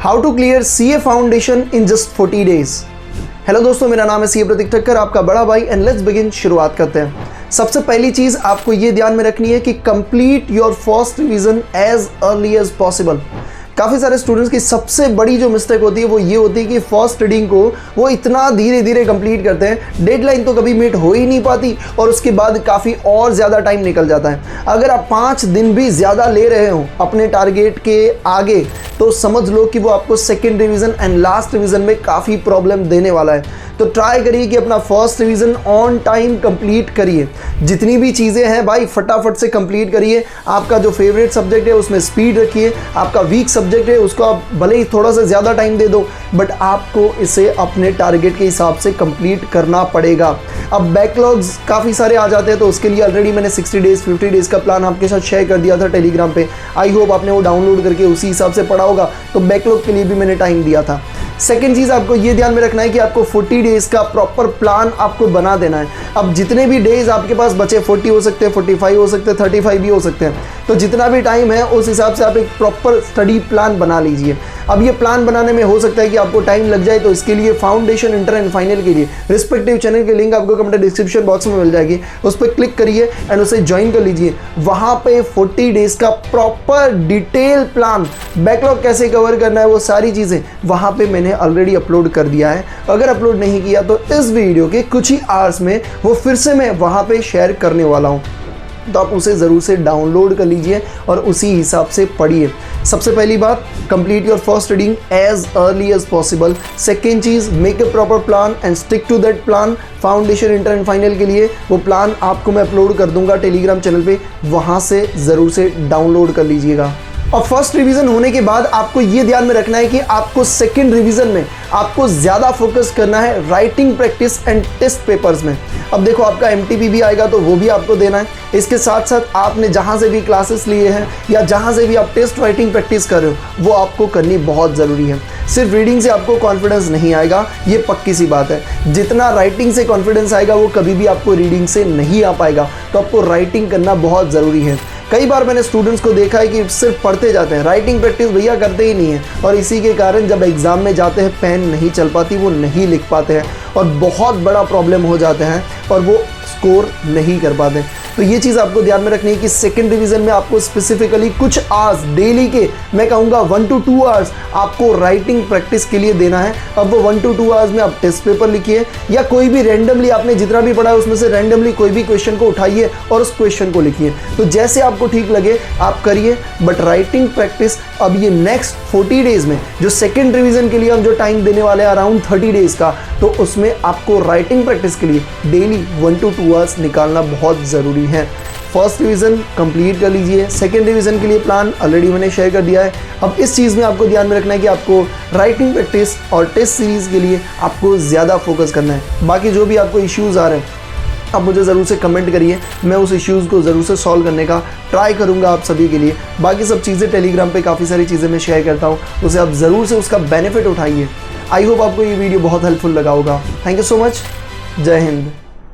How to clear CA foundation in just 40 days. Hello दोस्तों, मेरा नाम है सीए प्रतीक ठक्कर, आपका बड़ा भाई, एंड लेट्स बिगिन। शुरुआत करते हैं। सबसे पहली चीज आपको ये ध्यान में रखनी है कि complete your first revision as early as possible. काफ़ी सारे स्टूडेंट्स की सबसे बड़ी जो मिस्टेक होती है वो ये होती है कि फर्स्ट रीडिंग को वो इतना धीरे धीरे कंप्लीट करते हैं, डेडलाइन तो कभी मीट हो ही नहीं पाती और उसके बाद काफ़ी और ज़्यादा टाइम निकल जाता है। अगर आप 5 दिन भी ज़्यादा ले रहे हो अपने टारगेट के आगे तो समझ लो कि वो आपको second revision and last revision में काफ़ी प्रॉब्लम देने वाला है। तो ट्राई करिए कि अपना first revision on time complete करिए। जितनी भी चीज़ें हैं भाई फटाफट से कंप्लीट करिए। आपका जो फेवरेट सब्जेक्ट है उसमें स्पीड रखिए। आपका वीक सब्जेक्ट है उसको आप भले ही थोड़ा सा ज़्यादा टाइम दे दो, बट आपको इसे अपने टारगेट के हिसाब से कंप्लीट करना पड़ेगा। अब बैकलॉग्स काफ़ी सारे आ जाते हैं तो उसके लिए ऑलरेडी मैंने 60 डेज़ 50 डेज़ का प्लान आपके साथ शेयर कर दिया था टेलीग्राम पे। आई होप आपने वो डाउनलोड करके उसी हिसाब से पढ़ा होगा। तो बैकलॉग के लिए भी मैंने टाइम दिया था। सेकेंड चीज़ आपको ये ध्यान में रखना है कि आपको 40 डेज़ का प्रॉपर प्लान आपको बना देना है। अब जितने भी डेज़ आपके पास बचे, 40 हो सकते हैं, 45 हो सकते हैं, 35 भी हो सकते हैं, तो जितना भी टाइम है उस हिसाब से आप एक प्रॉपर स्टडी प्लान बना लीजिए। अब ये प्लान बनाने में हो सकता है कि आपको टाइम लग जाए, तो इसके लिए फाउंडेशन, इंटर एंड फाइनल के लिए रिस्पेक्टिव चैनल की लिंक आपको कमेंट डिस्क्रिप्शन बॉक्स में मिल जाएगी। उस पर क्लिक करिए एंड उसे ज्वाइन कर लीजिए। वहाँ पे 40 डेज़ का प्रॉपर डिटेल प्लान, बैकलॉग कैसे कवर करना है, वो सारी चीज़ें वहाँ पे मैंने ऑलरेडी अपलोड कर दिया है। अगर अपलोड नहीं किया तो इस वीडियो के कुछ ही आवर्स में वो फिर से मैं वहाँ पे शेयर करने वाला हूँ, तो आप उसे ज़रूर से डाउनलोड कर लीजिए और उसी हिसाब से पढ़िए। सबसे पहली बात, complete your first reading as early as possible. Second चीज़, make a proper plan and stick to that plan. Foundation, inter and final के लिए वो प्लान आपको मैं अपलोड कर दूंगा टेलीग्राम चैनल पे, वहाँ से ज़रूर से डाउनलोड कर लीजिएगा। और फर्स्ट रिवीजन होने के बाद आपको ये ध्यान में रखना है कि आपको सेकेंड रिवीजन में आपको ज़्यादा फोकस करना है writing practice and test papers में। अब देखो, आपका एमटीपी भी आएगा तो वो भी आपको देना है। इसके साथ साथ आपने जहाँ से भी क्लासेस लिए हैं या जहाँ से भी आप टेस्ट राइटिंग प्रैक्टिस कर रहे हो वो आपको करनी बहुत ज़रूरी है। सिर्फ रीडिंग से आपको कॉन्फिडेंस नहीं आएगा, ये पक्की सी बात है। जितना राइटिंग से कॉन्फिडेंस आएगा वो कभी भी आपको रीडिंग से नहीं आ पाएगा। तो आपको राइटिंग करना बहुत ज़रूरी है। कई बार मैंने स्टूडेंट्स को देखा है कि सिर्फ पढ़ते जाते हैं, राइटिंग प्रैक्टिस भैया करते ही नहीं है, और इसी के कारण जब एग्ज़ाम में जाते हैं पेन नहीं चल पाती, वो नहीं लिख पाते हैं और बहुत बड़ा प्रॉब्लम हो जाते हैं और वो स्कोर नहीं कर पाते। तो ये चीज़ आपको ध्यान में रखनी है कि सेकेंड रिवीजन में आपको स्पेसिफिकली कुछ आवर्स डेली के, मैं कहूँगा 1 to 2 आवर्स आपको राइटिंग प्रैक्टिस के लिए देना है। अब वो 1 to 2 आवर्स में आप टेस्ट पेपर लिखिए या कोई भी रैंडमली आपने जितना भी पढ़ा है उसमें से रैंडमली कोई भी क्वेश्चन को उठाइए और उस क्वेश्चन को लिखिए। तो जैसे आपको ठीक लगे आप करिए, बट राइटिंग प्रैक्टिस अब ये नेक्स्ट 40 डेज़ में जो सेकेंड रिवीजन के लिए हम जो टाइम देने वाले हैं अराउंड 30 डेज़ का, तो उसमें आपको राइटिंग प्रैक्टिस के लिए डेली 1 to 2 आवर्स निकालना बहुत ज़रूरी है। फर्स्ट रिवीजन कंप्लीट कर लीजिए। सेकेंड रिवीजन के लिए प्लान ऑलरेडी मैंने शेयर कर दिया है। अब इस चीज़ में आपको ध्यान में रखना है कि आपको राइटिंग प्रैक्टिस और टेस्ट सीरीज़ के लिए आपको ज़्यादा फोकस करना है। बाकी जो भी आपको इश्यूज़ आ रहे हैं आप मुझे ज़रूर से कमेंट करिए, मैं उस इश्यूज़ को ज़रूर से सॉल्व करने का ट्राई करूँगा आप सभी के लिए। बाकी सब चीज़ें टेलीग्राम पे काफ़ी सारी चीज़ें मैं शेयर करता हूँ, उसे आप ज़रूर से उसका बेनिफिट उठाइए। आई होप आपको ये वीडियो बहुत हेल्पफुल लगा होगा। Thank you so much. जय हिंद।